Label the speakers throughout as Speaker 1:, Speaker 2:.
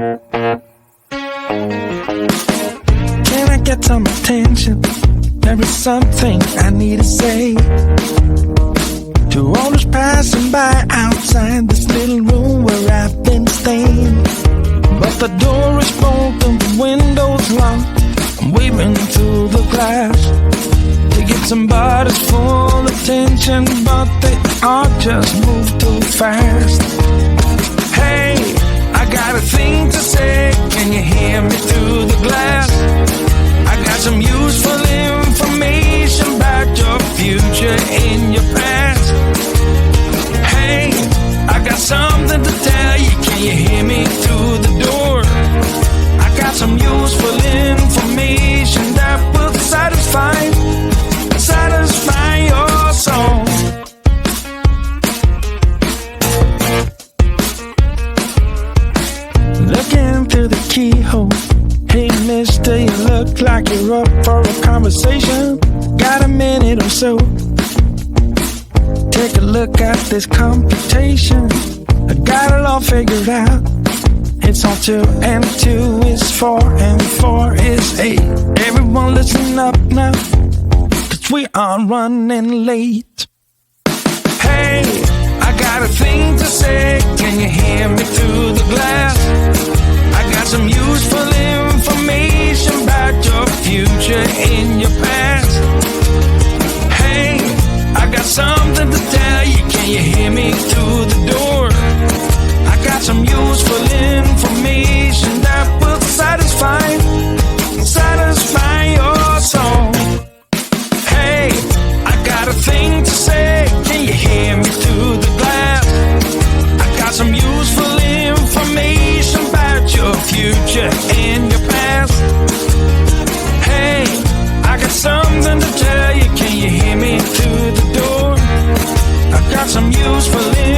Speaker 1: Can I get some attention? There is something I need to say to all those passing by outside this little room where I've been staying. But the door is broken, the window's locked. I'm waving through the glass to get somebody's full attention, but they all just move too fast. Hey, I got a thing to say, can you hear me through the glass? I got some useful information about your future and your past. Hey, I got something to tell you, can you hear me through the door? I got some useful information that will satisfy your soul. Looking through the keyhole. Hey mister, you look like you're up for a conversation. Got a minute or so? Take a look at this computation. I got it all figured out. It's all 2 and 2 is 4 and 4 is 8. Everyone listen up now, 'cause we are running late. Hey, I got a thing to say, can you hear me through the glass? I got some useful information about your future and your past. Hey, I got something to tell you, can you hear me through the door? I got some useful information that will satisfy your soul. Hey, I got a thing to say, can you hear me through the glass? I got some useful information about your future and your past. Hey, I got something to tell you, can you hear me through the door? I got some useful information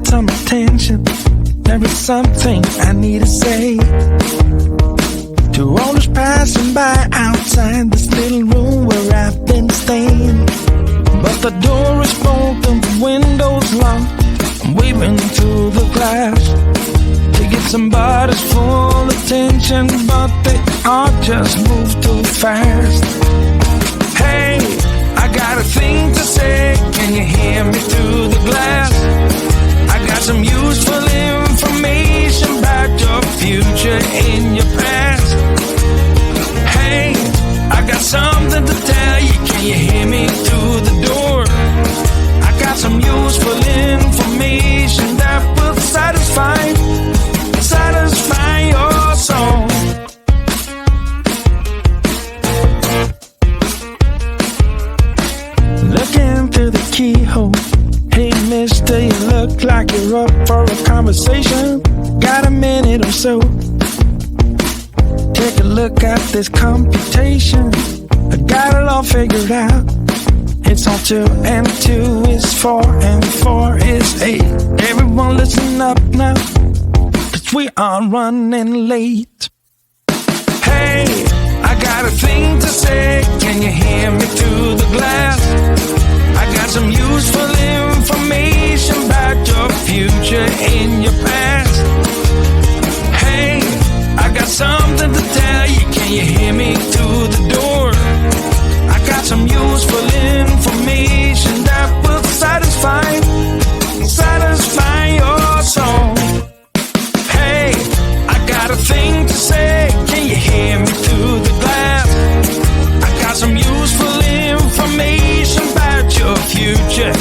Speaker 1: need some attention. There is something I need to say to all those passing by outside this little room where I've been staying. But the door is broken, the window's locked. I'm waving through the glass to get somebody's full attention, but they all just move too fast. Hey, I got a thing to say, can you hear me through the glass? I got some useful information about your future and your past. Hey, I got something to tell you, can you hear me through the door? I got some useful information that will satisfy your soul. Looking through the keyhole. Hey mister, you look like you're up for a conversation. Got a minute or so? Take a look at this computation. I got it all figured out. It's all 2 and 2 is 4 and 4 is 8. Everyone listen up now, 'cause we are running late. Hey, I got a thing to say, can you hear me through the glass? I got some useful information about your future and your past. Hey, I got something to tell you, can you hear me through the door? I got some useful information that will satisfy your soul. Hey, I got a thing to say, can you hear me through the glass? I got some useful information about your future